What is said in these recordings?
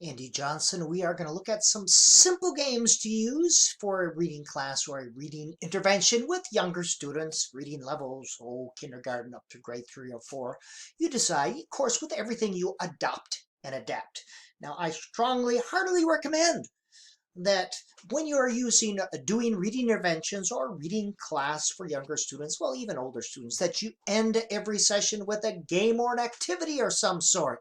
Andy Johnson. We are going to look at some simple games to use for a reading class or a reading intervention with younger students, reading levels, kindergarten up to grade 3 or 4. You decide, of course, with everything you adopt and adapt. Now, I heartily recommend that when you are doing reading interventions or reading class for younger students, well, even older students, that you end every session with a game or an activity or some sort.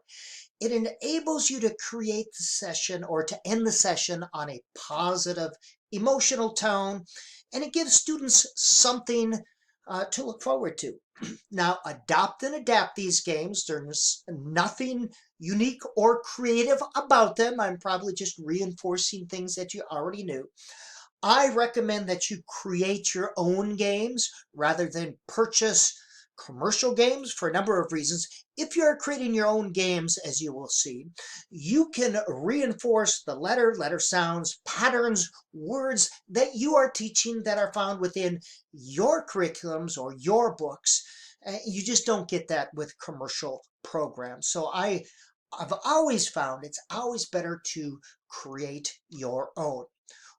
It enables you to create the session or to end the session on a positive emotional tone, and it gives students something to look forward to. Now, adopt and adapt these games. There's nothing unique or creative about them. I'm probably just reinforcing things that you already knew. I recommend that you create your own games rather than purchase commercial games for a number of reasons. If you're creating your own games, as you will see, you can reinforce the letter sounds, patterns, words that you are teaching that are found within your curriculums or your books. You just don't get that with commercial programs. So I've always found it's always better to create your own.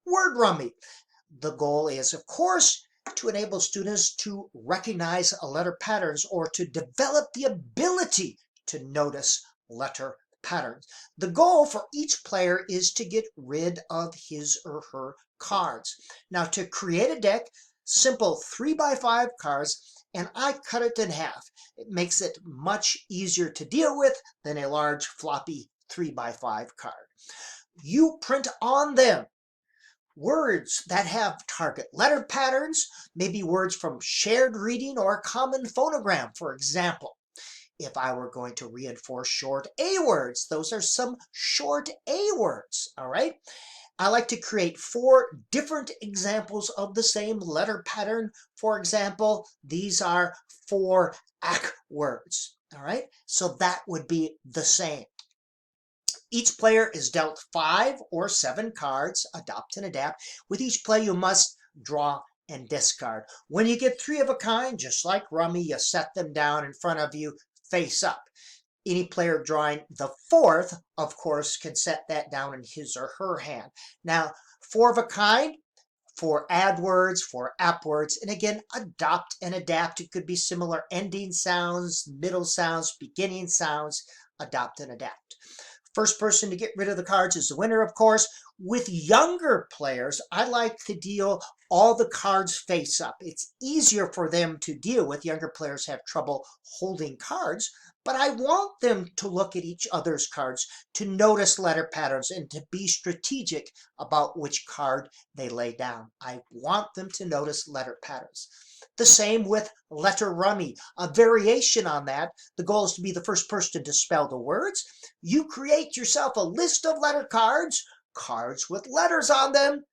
Word rummy. The goal is, of course, to enable students to recognize letter patterns or to develop the ability to notice letter patterns. The goal for each player is to get rid of his or her cards. Now, to create a deck, simple 3x5 cards, and I cut it in half. It makes it much easier to deal with than a large floppy 3x5 card. You print on them words that have target letter patterns, maybe words from shared reading or a common phonogram, for example. If I were going to reinforce short A words, those are some short A words, all right? I like to create 4 different examples of the same letter pattern. For example, these are 4 ACK words, all right? So that would be the same. Each player is dealt 5 or 7 cards, adopt and adapt. With each play, you must draw and discard. When you get 3 of a kind, just like rummy, you set them down in front of you, face up. Any player drawing the 4th, of course, can set that down in his or her hand. Now, 4 of a kind, for add words, for app words, and again, adopt and adapt. It could be similar ending sounds, middle sounds, beginning sounds, adopt and adapt. First person to get rid of the cards is the winner, of course. With younger players, I like to deal all the cards face up. It's easier for them to deal with. Younger players have trouble holding cards, but I want them to look at each other's cards, to notice letter patterns, and to be strategic about which card they lay down. I want them to notice letter patterns. The same with letter rummy, a variation on that. The goal is to be the first person to spell the words. You create yourself a list of letter cards, cards with letters on them.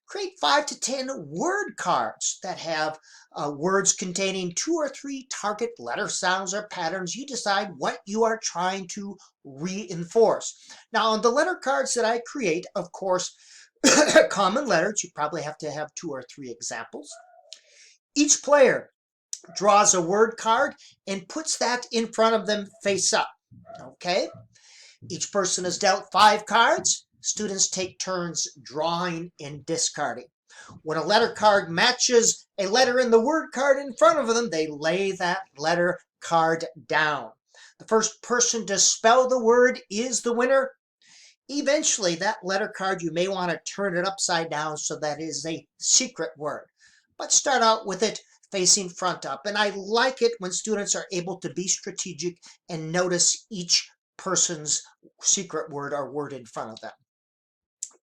Create 5 to 10 word cards that have words containing 2 or 3 target letter sounds or patterns. You decide what you are trying to reinforce. Now, on the letter cards that I create, of course, common letters, you probably have to have 2 or 3 examples. Each player draws a word card and puts that in front of them face up, okay? Each person is dealt 5 cards. Students take turns drawing and discarding. When a letter card matches a letter in the word card in front of them, they lay that letter card down. The first person to spell the word is the winner. Eventually, that letter card, you may want to turn it upside down so that it is a secret word. But start out with it facing front up. And I like it when students are able to be strategic and notice each person's secret word or word in front of them.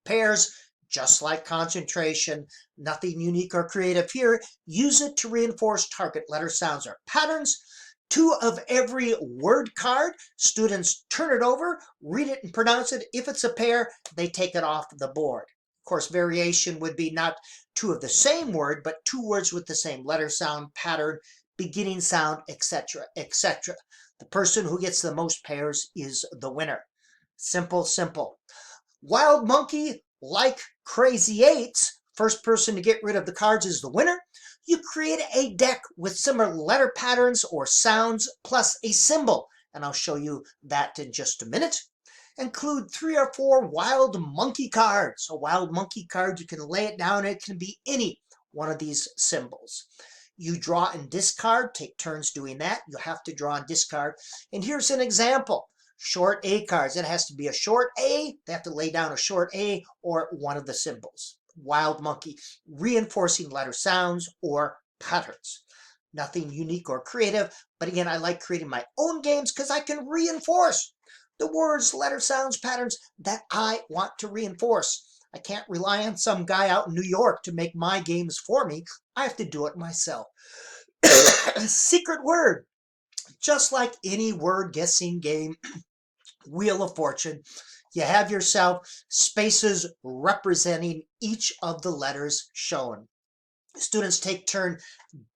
Pairs, just like concentration, nothing unique or creative here. Use it to reinforce target letter sounds or patterns. 2 of every word card. Students turn it over, read it and pronounce it. If it's a pair, they take it off the board. Of course, variation would be not 2 of the same word, but 2 words with the same letter sound, pattern, beginning sound, etc., etc. The person who gets the most pairs is the winner. Simple, simple. Wild monkey, like crazy eights, first person to get rid of the cards is the winner. You create a deck with similar letter patterns or sounds plus a symbol, and I'll show you that in just a minute. Include 3 or 4 wild monkey cards. A wild monkey card, you can lay it down. It can be any one of these symbols. You draw and discard, take turns doing that. You'll have to draw and discard. And here's an example. Short A cards. It has to be a short A. They have to lay down a short A or one of the symbols. Wild monkey, reinforcing letter sounds or patterns. Nothing unique or creative, but again, I like creating my own games because I can reinforce the words, letter sounds, patterns that I want to reinforce. I can't rely on some guy out in New York to make my games for me. I have to do it myself. Secret word. Just like any word guessing game, Wheel of Fortune, you have yourself spaces representing each of the letters shown. Students take turn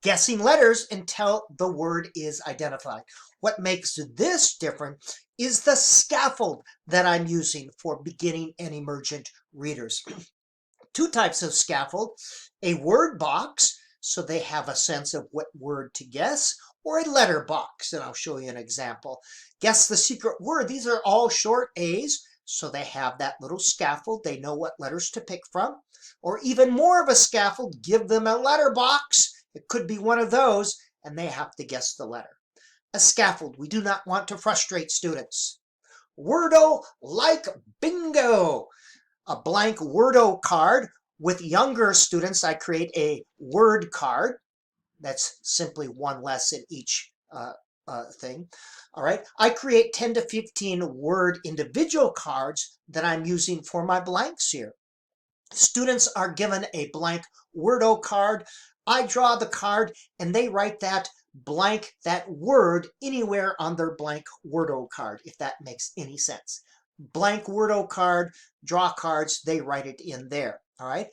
guessing letters until the word is identified. What makes this different is the scaffold that I'm using for beginning and emergent readers. 2 types of scaffold, a word box, so they have a sense of what word to guess, or a letter box, and I'll show you an example. Guess the secret word. These are all short A's, so they have that little scaffold. They know what letters to pick from. Or even more of a scaffold, give them a letter box. It could be one of those, and they have to guess the letter. A scaffold, we do not want to frustrate students. Wordo like bingo. A blank Wordo card. With younger students, I create a word card. That's simply one less in each thing. All right, I create 10 to 15 word individual cards that I'm using for my blanks here. Students are given a blank Wordo card. I draw the card and they write that blank, that word, anywhere on their blank Wordo card, if that makes any sense. Blank Wordo card, draw cards, they write it in there. All right.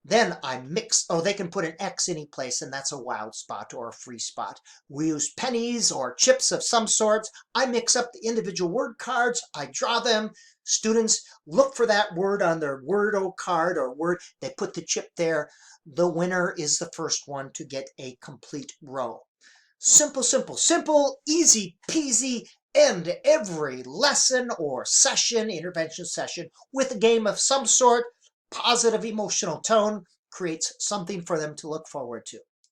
Then I mix, they can put an X any place, and that's a wild spot or a free spot. We use pennies or chips of some sorts. I mix up the individual word cards. I draw them. Students look for that word on their Wordo card or word. They put the chip there. The winner is the first one to get a complete row. Simple, simple, simple, easy peasy. End every lesson or session, intervention session, with a game of some sort. Positive emotional tone creates something for them to look forward to.